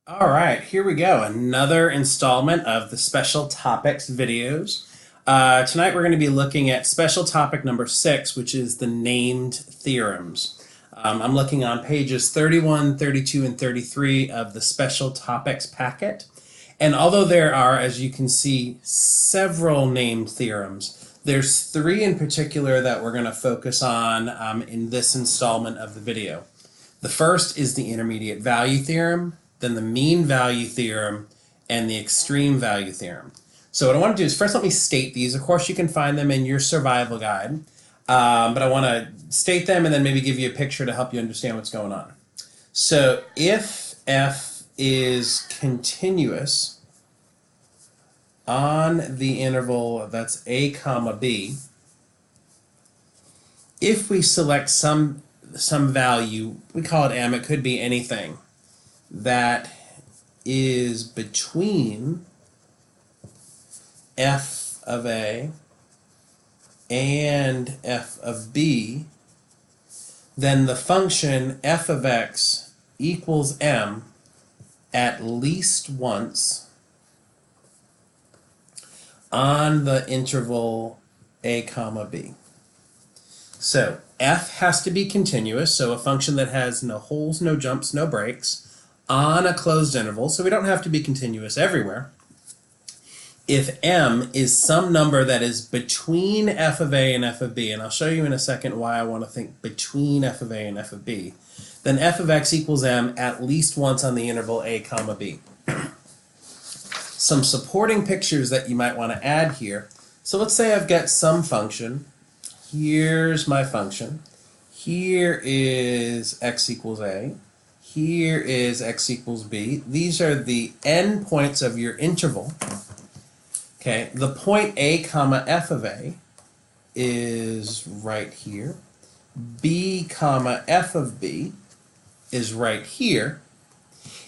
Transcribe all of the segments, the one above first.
All right, here we go. Another installment of the special topics videos. Tonight we're going to be looking at special topic number 6, which is the named theorems. I'm looking on pages 31, 32, and 33 of the special topics packet. And although there are, as you can see, several named theorems, there's 3 in particular that we're going to focus on in this installment of the video. The first is the intermediate value theorem, then the mean value theorem, and the extreme value theorem. So what I want to do is first let me state these. Of course, you can find them in your survival guide, but I want to state them and then maybe give you a picture to help you understand what's going on. So if f is continuous on the interval that's a comma b, if we select some value, we call it m, it could be anything, that is between f of a and f of b, then the function f of x equals m at least once on the interval a comma b. So f has to be continuous, so a function that has no holes, no jumps, no breaks, on a closed interval, so we don't have to be continuous everywhere. If m is some number that is between f of a and f of b, and I'll show you in a second why I want to think between f of a and f of b, then f of x equals m at least once on the interval a comma b. Some supporting pictures that you might want to add here. So let's say I've got some function. Here's my function. Here is x equals a. Here is x equals b. These are the endpoints of your interval. Okay, the point a comma f of a is right here. B comma f of b is right here.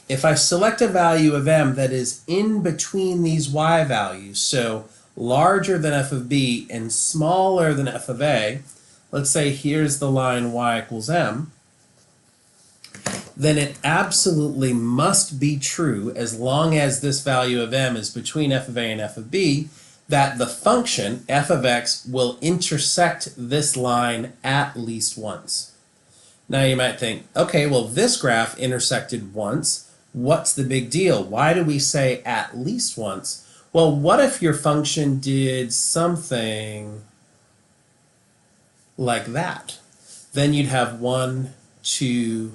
If I select a value of m that is in between these y values, so larger than f of b and smaller than f of a, let's say here's the line y equals m, then it absolutely must be true, as long as this value of m is between f of a and f of b, that the function f of x will intersect this line at least once. Now you might think, okay, well this graph intersected once. What's the big deal? Why do we say at least once? Well, what if your function did something like that? Then you'd have 1, 2,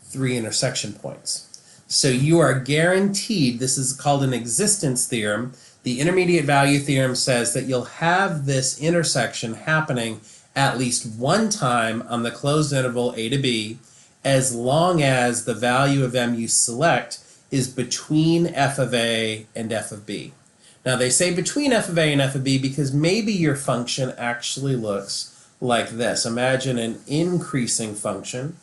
3 intersection points. So you are guaranteed, this is called an existence theorem. The intermediate value theorem says that you'll have this intersection happening at least one time on the closed interval a to b, as long as the value of m you select is between f of a and f of b. Now they say between f of a and f of b because maybe your function actually looks like this. Imagine an increasing function.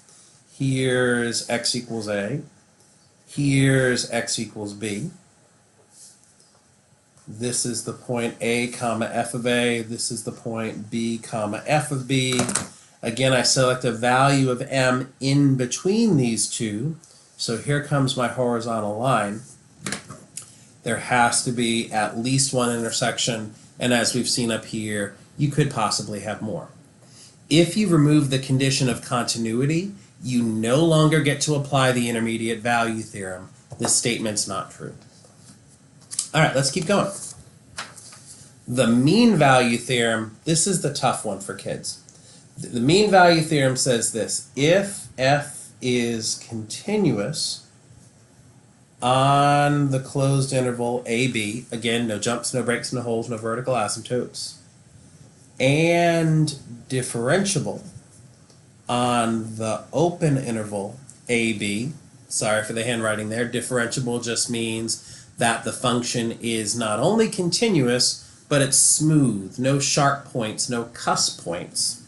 Here's x equals a. Here's x equals b. This is the point a comma f of a. This is the point b comma f of b. Again, I select a value of m in between these two. So here comes my horizontal line. There has to be at least one intersection, and as we've seen up here, you could possibly have more. If you remove the condition of continuity, you no longer get to apply the intermediate value theorem. This statement's not true. All right, let's keep going. The mean value theorem, this is the tough one for kids. The mean value theorem says this: if f is continuous on the closed interval AB, again, no jumps, no breaks, no holes, no vertical asymptotes, and differentiable on the open interval AB, sorry for the handwriting there, differentiable just means that the function is not only continuous, but it's smooth, no sharp points, no cusp points,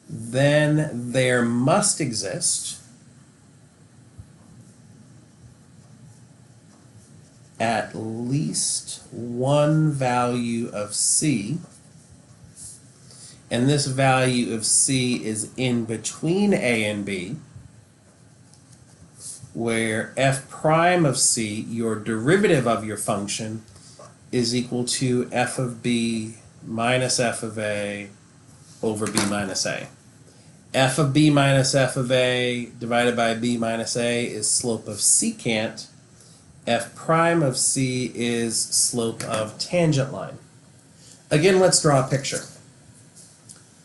then there must exist at least one value of c, and this value of c is in between a and b, where f prime of c, your derivative of your function, is equal to f of b minus f of a over b minus a. F of b minus f of a divided by b minus a is slope of secant. F prime of c is slope of tangent line. Again, let's draw a picture.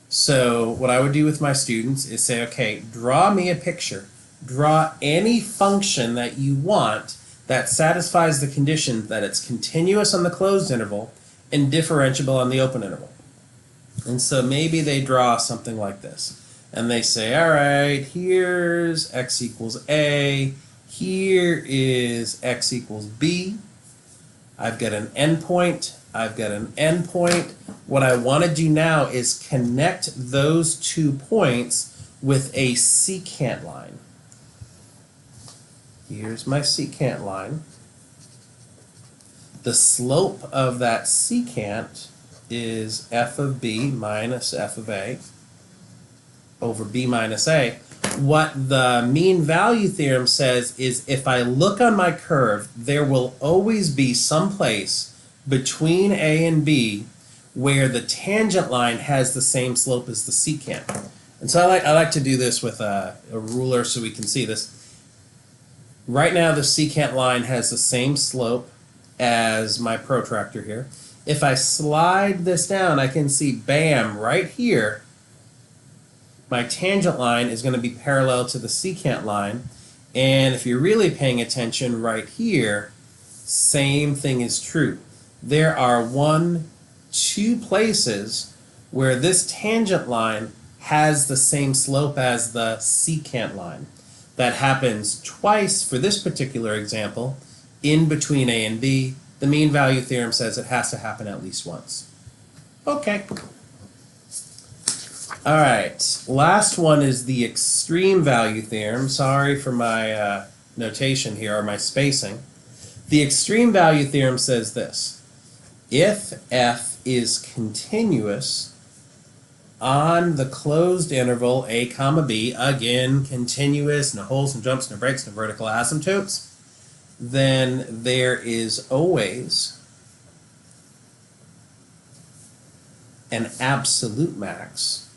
So what I would do with my students is say, okay, draw me a picture. Draw any function that you want that satisfies the condition that it's continuous on the closed interval and differentiable on the open interval. And so maybe they draw something like this. And they say, all right, here's x equals a, here is x equals b. I've got an endpoint, I've got an endpoint. What I want to do now is connect those 2 points with a secant line. Here's my secant line. The slope of that secant is f of b minus f of a over b minus a. What the mean value theorem says is if I look on my curve, there will always be some place between a and b where the tangent line has the same slope as the secant. And so I like to do this with a ruler so we can see this. Right now the secant line has the same slope as my protractor here. If I slide this down, I can see, bam, right here, my tangent line is going to be parallel to the secant line. And if you're really paying attention right here, same thing is true. There are 2 places where this tangent line has the same slope as the secant line. That happens twice for this particular example, in between a and b. The mean value theorem says it has to happen at least once. Okay. All right, last one is the extreme value theorem. Sorry for my notation here, or my spacing. The extreme value theorem says this. If f is continuous on the closed interval a comma b, again, continuous, no holes, no jumps, no breaks, no vertical asymptotes, then there is always an absolute max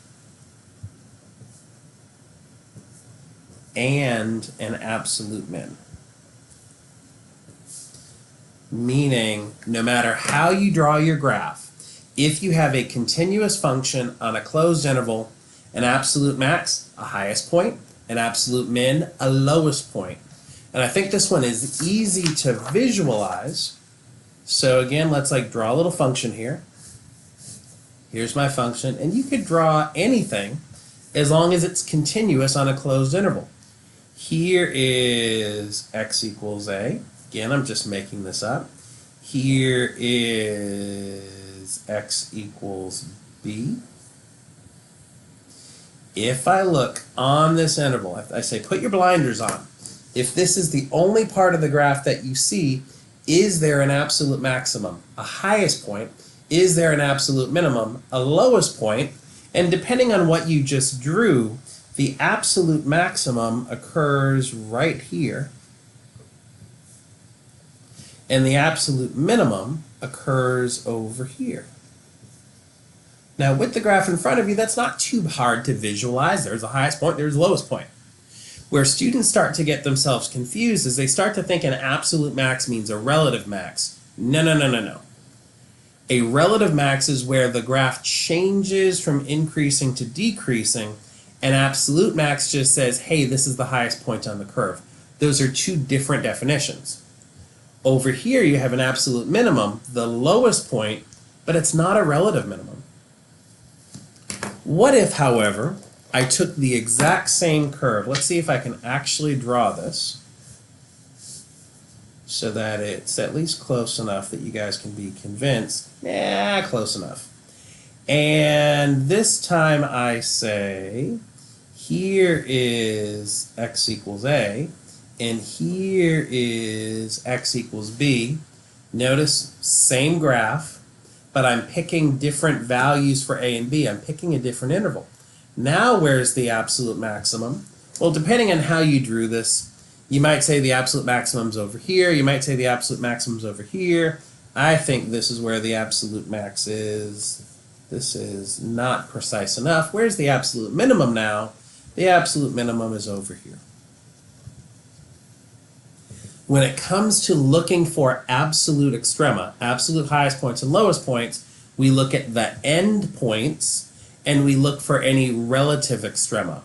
and an absolute min. Meaning, no matter how you draw your graph, if you have a continuous function on a closed interval, an absolute max, a highest point, an absolute min, a lowest point. And I think this one is easy to visualize. So again, let's draw a little function here. Here's my function, and you could draw anything as long as it's continuous on a closed interval. Here is x equals a. Again, I'm just making this up. Here is x equals b. If I look on this interval, I say put your blinders on. If this is the only part of the graph that you see, is there an absolute maximum, a highest point? Is there an absolute minimum, a lowest point? And depending on what you just drew, the absolute maximum occurs right here, and the absolute minimum occurs over here. Now, with the graph in front of you, that's not too hard to visualize. There's the highest point, there's the lowest point. Where students start to get themselves confused is they start to think an absolute max means a relative max. No, no, no, no, no. A relative max is where the graph changes from increasing to decreasing. An absolute max just says, hey, this is the highest point on the curve. Those are 2 different definitions. Over here, you have an absolute minimum, the lowest point, but it's not a relative minimum. What if, however, I took the exact same curve? Let's see if I can actually draw this so that it's at least close enough that you guys can be convinced. Yeah, close enough. And this time I say, here is x equals a, and here is x equals b. Notice, same graph, but I'm picking different values for a and b. I'm picking a different interval. Now where's the absolute maximum? Well, depending on how you drew this, You might say the absolute maximum's over here. You might say the absolute maximum's over here. I think this is where the absolute max is. This is not precise enough. Where's the absolute minimum now? The absolute minimum is over here. When it comes to looking for absolute extrema, absolute highest points and lowest points, we look at the end points and we look for any relative extrema.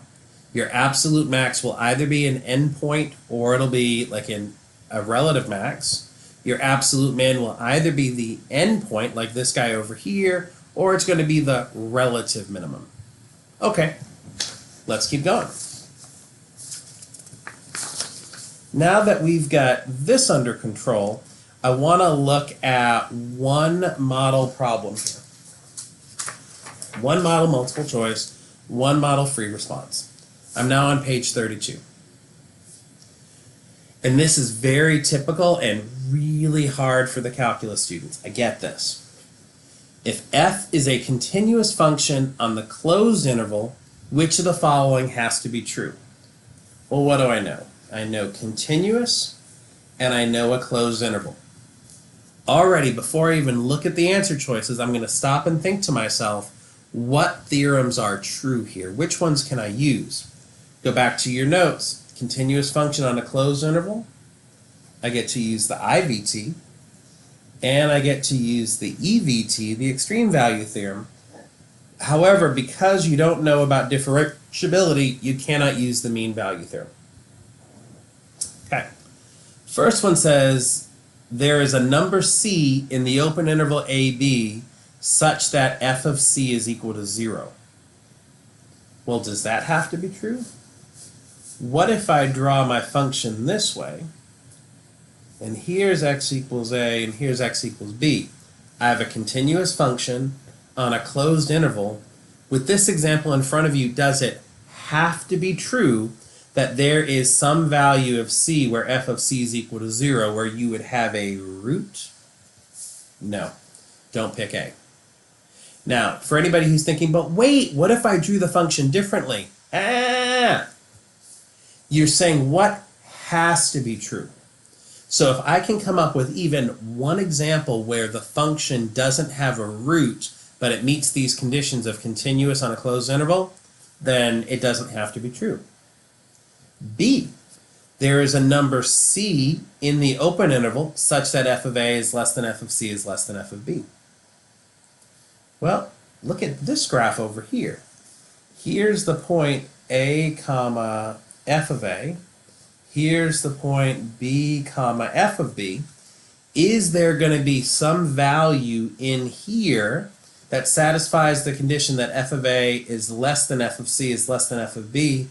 Your absolute max will either be an endpoint or it'll be like in a relative max. Your absolute min will either be the endpoint, like this guy over here, or it's going to be the relative minimum. Okay, let's keep going. Now that we've got this under control, I want to look at one model problem here. One model multiple choice, one model free response. I'm now on page 32. And this is very typical and really hard for the calculus students. I get this. If f is a continuous function on the closed interval, which of the following has to be true? Well, what do I know? I know continuous and I know a closed interval. Already, before I even look at the answer choices, I'm going to stop and think to myself, what theorems are true here? Which ones can I use? Go back to your notes. Continuous function on a closed interval. I get to use the IVT. And I get to use the EVT, the extreme value theorem. However, because you don't know about differentiability, you cannot use the mean value theorem. Okay. First one says, there is a number c in the open interval AB such that f of c is equal to 0. Well, does that have to be true? What if I draw my function this way, and here's x equals a, and here's x equals b. I have a continuous function on a closed interval. With this example in front of you, does it have to be true that there is some value of c where f of c is equal to 0, where you would have a root? No. Don't pick A. Now, for anybody who's thinking, but wait, what if I drew the function differently? You're saying what has to be true? So if I can come up with even one example where the function doesn't have a root, but it meets these conditions of continuous on a closed interval, then it doesn't have to be true. B, there is a number c in the open interval such that f of a is less than f of c is less than f of b. Well, look at this graph over here. Here's the point a comma f of a. Here's the point b comma f of b. Is there going to be some value in here that satisfies the condition that f of a is less than f of c is less than f of b?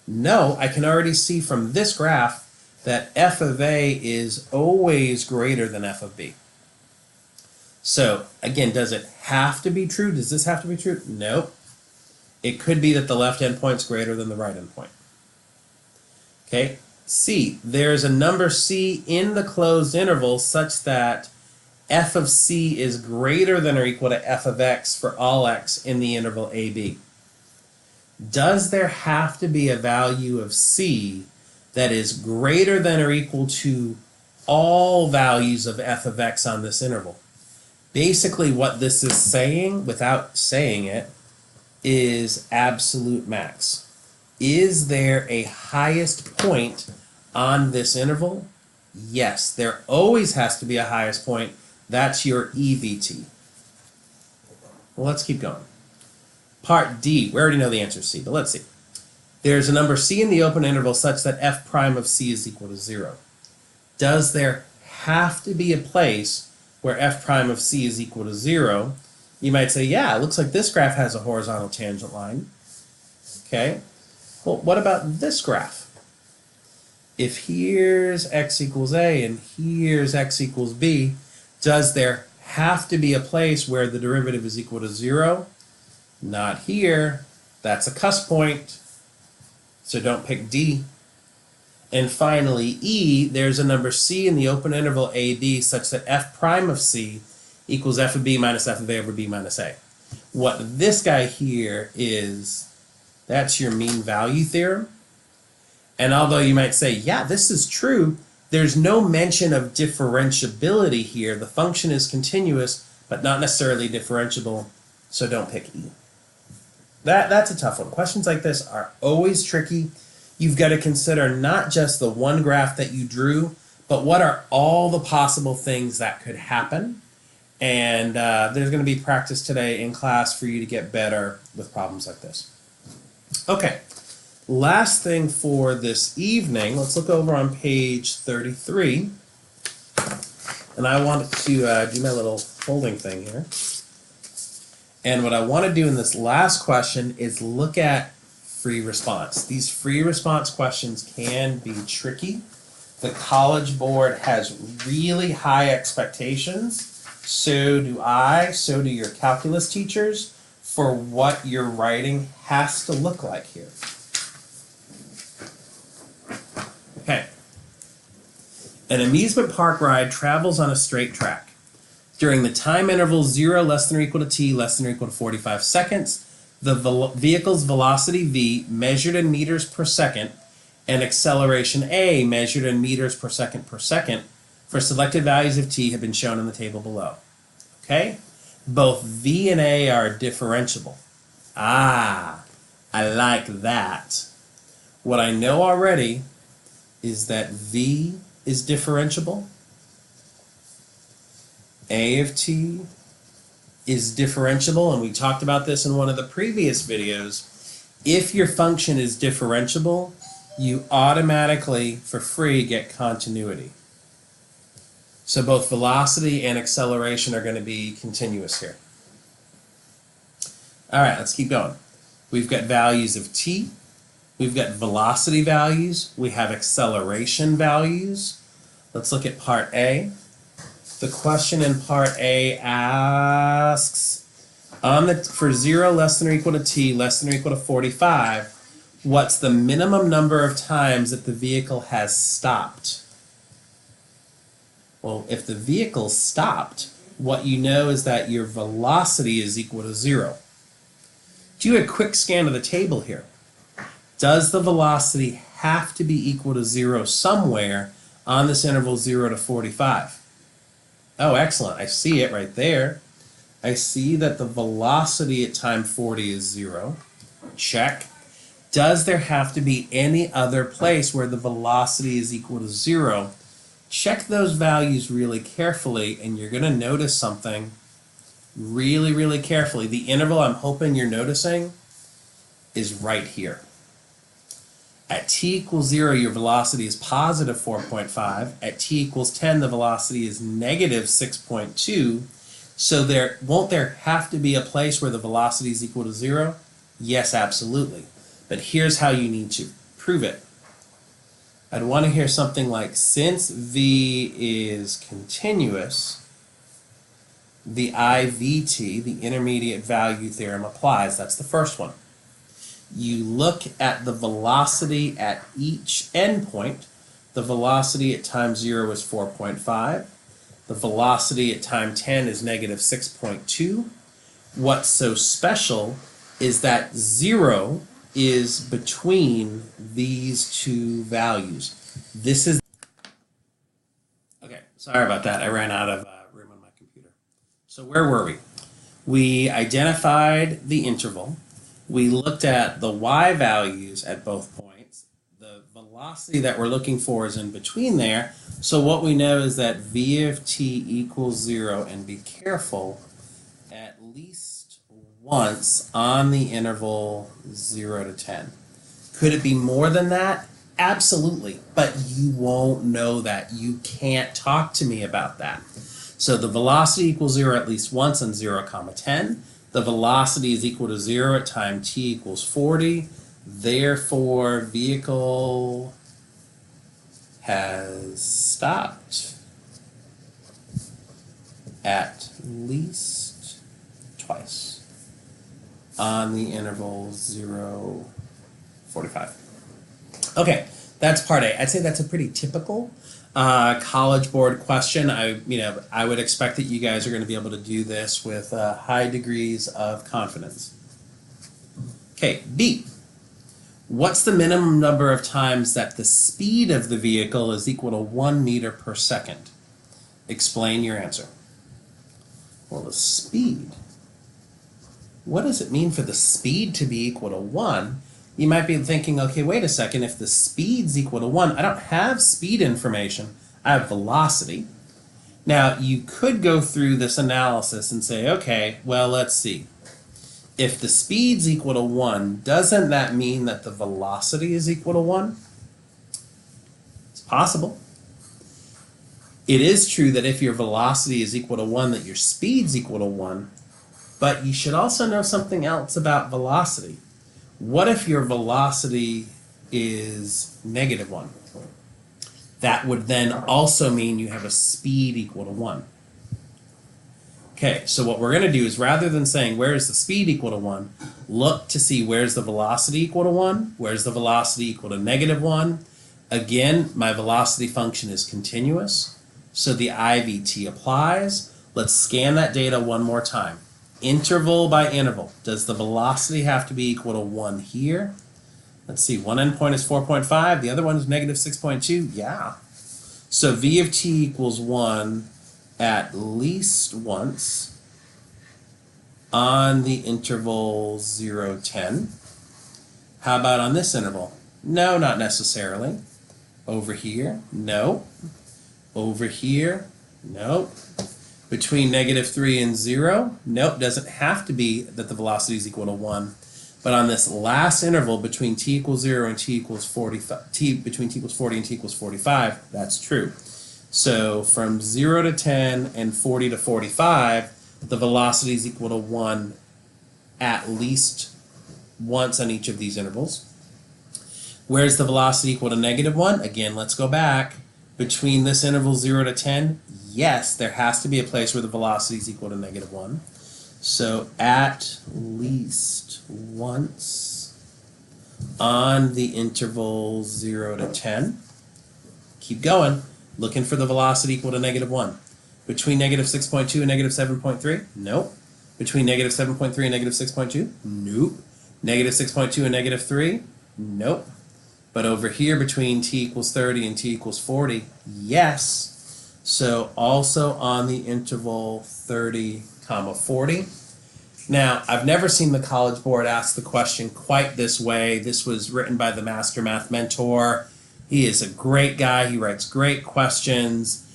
No, I can already see from this graph that f of a is always greater than f of b. So, again, does it have to be true? Does this have to be true? Nope. It could be that the left endpoint is greater than the right endpoint. Okay, C, there's a number c in the closed interval such that f of c is greater than or equal to f of x for all x in the interval AB. Does there have to be a value of c that is greater than or equal to all values of f of x on this interval? Basically what this is saying, without saying it, is absolute max. Is there a highest point on this interval? Yes, there always has to be a highest point. That's your EVT. Well, let's keep going. Part D, we already know the answer is C, but let's see. There's a number c in the open interval such that f prime of c is equal to 0. Does there have to be a place where f prime of c is equal to 0? You might say, yeah, it looks like this graph has a horizontal tangent line. Okay, well, what about this graph? If here's x equals a and here's x equals b, does there have to be a place where the derivative is equal to 0? Not here. That's a cusp point, so don't pick D. And finally, E, there's a number c in the open interval AB such that f prime of c equals f of b minus f of a over b minus a. What this guy here is, that's your mean value theorem. And although you might say, yeah, this is true, there's no mention of differentiability here. The function is continuous, but not necessarily differentiable, so don't pick E. That's a tough one. Questions like this are always tricky. You've got to consider not just the one graph that you drew, but what are all the possible things that could happen. And there's going to be practice today in class for you to get better with problems like this. Okay, last thing for this evening, let's look over on page 33. And I want to do my little folding thing here. And what I want to do in this last question is look at free response. These free response questions can be tricky. The College Board has really high expectations. So do I, so do your calculus teachers, for what your writing has to look like here. Okay. An amusement park ride travels on a straight track. During the time interval 0 less than or equal to t less than or equal to 45 seconds, the vehicle's velocity v measured in meters per second and acceleration a measured in meters per second for selected values of t have been shown in the table below. Okay? Both v and a are differentiable. Ah, I like that. What I know already is that v is differentiable. A of t is differentiable, and we talked about this in one of the previous videos. If your function is differentiable, you automatically, for free, get continuity. So both velocity and acceleration are going to be continuous here. All right, let's keep going. We've got values of t. We've got velocity values. We have acceleration values. Let's look at part A. The question in part A asks, for 0 less than or equal to t less than or equal to 45, what's the minimum number of times that the vehicle has stopped? Well, if the vehicle stopped, what you know is that your velocity is equal to 0. Do a quick scan of the table here. Does the velocity have to be equal to 0 somewhere on this interval 0 to 45? Oh, excellent. I see it right there. I see that the velocity at time 40 is 0. Check. Does there have to be any other place where the velocity is equal to 0? Check those values really carefully, and you're going to notice something really, really carefully. The interval I'm hoping you're noticing is right here. At t equals 0, your velocity is positive 4.5. At t equals 10, the velocity is negative 6.2. So won't there have to be a place where the velocity is equal to 0? Yes, absolutely. But here's how you need to prove it. I'd want to hear something like, since v is continuous, the IVT, the intermediate value theorem, applies. That's the first one. You look at the velocity at each endpoint. The velocity at time 0 is 4.5. The velocity at time 10 is negative 6.2. What's so special is that 0 is between these two values. This is... Okay, sorry about that. I ran out of room on my computer. So where were we? We identified the interval. We looked at the y values at both points. The velocity that we're looking for is in between there. So what we know is that v of t equals 0, and be careful, at least once on the interval 0 to 10. Could it be more than that? Absolutely, but you won't know that. You can't talk to me about that. So the velocity equals 0 at least once on 0, 10. The velocity is equal to 0 at time t equals 40. Therefore, vehicle has stopped at least twice on the interval 0, 45. Okay, that's part A. I'd say that's a pretty typical College Board question. I would expect that you guys are going to be able to do this with high degrees of confidence. Okay, B. What's the minimum number of times that the speed of the vehicle is equal to 1 meter per second? Explain your answer. Well, the speed. What does it mean for the speed to be equal to 1? You might be thinking, okay, wait a second, if the speed's equal to 1, I don't have speed information, I have velocity. Now, you could go through this analysis and say, okay, well, let's see. If the speed's equal to 1, doesn't that mean that the velocity is equal to 1? It's possible. It is true that if your velocity is equal to 1, that your speed's equal to 1, but you should also know something else about velocity. What if your velocity is negative 1? That would then also mean you have a speed equal to 1. Okay, so what we're going to do is rather than saying where is the speed equal to 1, look to see where's the velocity equal to 1, where's the velocity equal to negative 1. Again, my velocity function is continuous, so the IVT applies. Let's scan that data one more time. Interval by interval. Does the velocity have to be equal to 1 here? Let's see, one endpoint is 4.5, the other one is negative 6.2. Yeah. So V of t equals 1 at least once on the interval 0, 10. How about on this interval? No, not necessarily. Over here? No. Over here? Nope. Between negative 3 and 0? Nope, doesn't have to be that the velocity is equal to 1. But on this last interval between t equals 0 and t equals 45, between t equals 40 and t equals 45, that's true. So from 0 to 10 and 40 to 45, the velocity is equal to 1 at least once on each of these intervals. Where's the velocity equal to negative 1? Again, let's go back. Between this interval 0 to 10, yes, there has to be a place where the velocity is equal to negative 1. So at least once on the interval 0 to 10. Keep going. Looking for the velocity equal to negative 1. Between negative 6.2 and negative 7.3? Nope. Between negative 7.3 and negative 6.2? Nope. Negative 6.2 and negative 3? Nope. But over here between t equals 30 and t equals 40? Yes. So also on the interval 30, 40. Now, I've never seen the College Board ask the question quite this way. This was written by the Master Math Mentor. He is a great guy. He writes great questions.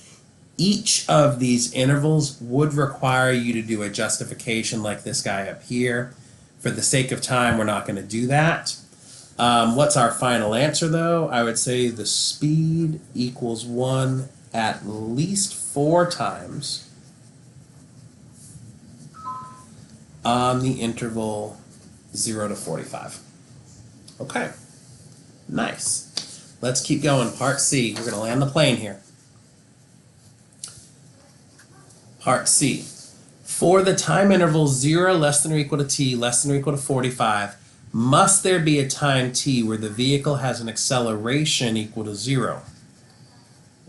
Each of these intervals would require you to do a justification like this guy up here. For the sake of time, we're not going to do that. What's our final answer, though? I would say the speed equals 1 at least 4 times on the interval 0 to 45. Okay, nice. Let's keep going. Part C. We're going to land the plane here. Part C. For the time interval 0 less than or equal to t less than or equal to 45, must there be a time t where the vehicle has an acceleration equal to 0?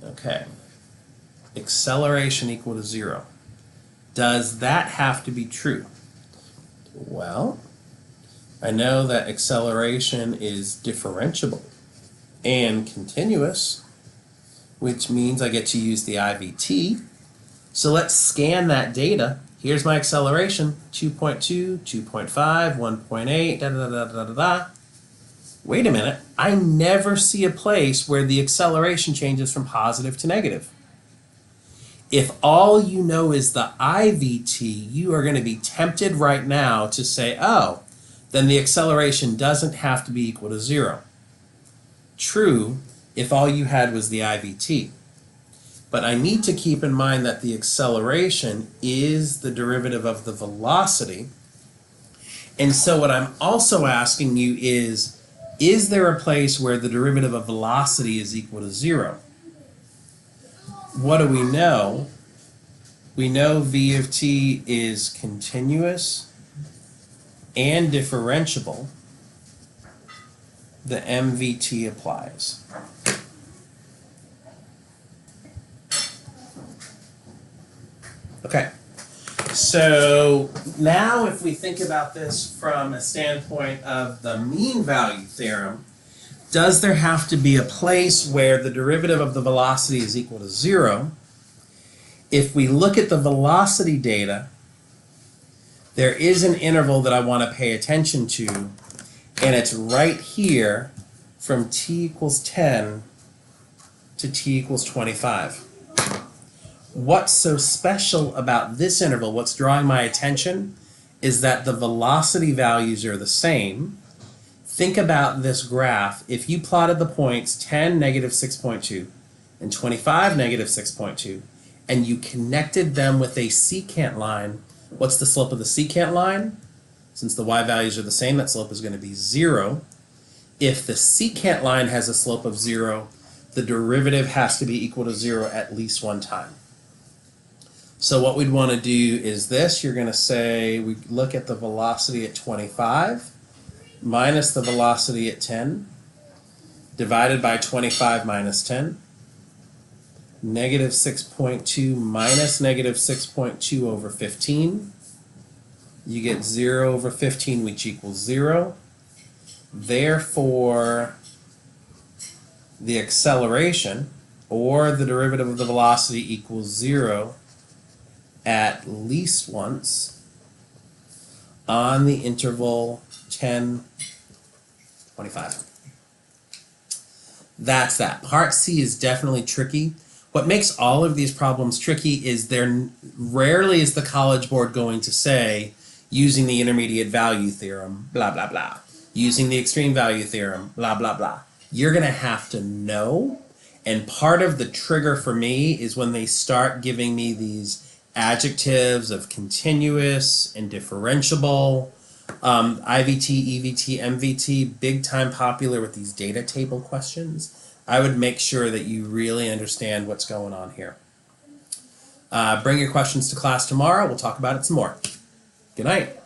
Okay. Acceleration equal to 0. Does that have to be true? Well, I know that acceleration is differentiable and continuous, which means I get to use the IVT. So let's scan that data. Here's my acceleration, 2.2, 2.5, 1.8, da da da da da da. Wait a minute, I never see a place where the acceleration changes from positive to negative. If all you know is the IVT, you are going to be tempted right now to say, oh, then the acceleration doesn't have to be equal to 0. True, if all you had was the IVT. But I need to keep in mind that the acceleration is the derivative of the velocity. And so what I'm also asking you is there a place where the derivative of velocity is equal to 0? What do we know? We know v of t is continuous and differentiable. The MVT applies. Okay, so now if we think about this from a standpoint of the mean value theorem, does there have to be a place where the derivative of the velocity is equal to 0? If we look at the velocity data, there is an interval that I want to pay attention to, and it's right here from t equals 10 to t equals 25. What's so special about this interval, what's drawing my attention, is that the velocity values are the same. Think about this graph. If you plotted the points 10, negative 6.2, and 25, negative 6.2, and you connected them with a secant line, what's the slope of the secant line? Since the y values are the same, that slope is going to be 0. If the secant line has a slope of 0, the derivative has to be equal to 0 at least one time. So what we'd want to do is this. You're going to say we look at the velocity at 25 minus the velocity at 10 divided by 25 minus 10. Negative 6.2 minus negative 6.2 over 15. You get 0 over 15, which equals 0. Therefore, the acceleration, or the derivative of the velocity, equals 0 at least once on the interval 10, 25. That's that. Part C is definitely tricky. What makes all of these problems tricky is rarely is the College Board going to say, using the intermediate value theorem, blah, blah, blah. Using the extreme value theorem, blah, blah, blah. You're going to have to know, and part of the trigger for me is when they start giving me these adjectives of continuous and differentiable, IVT, EVT, MVT, big time popular with these data table questions. I would make sure that you really understand what's going on here. Bring your questions to class tomorrow. We'll talk about it some more. Good night.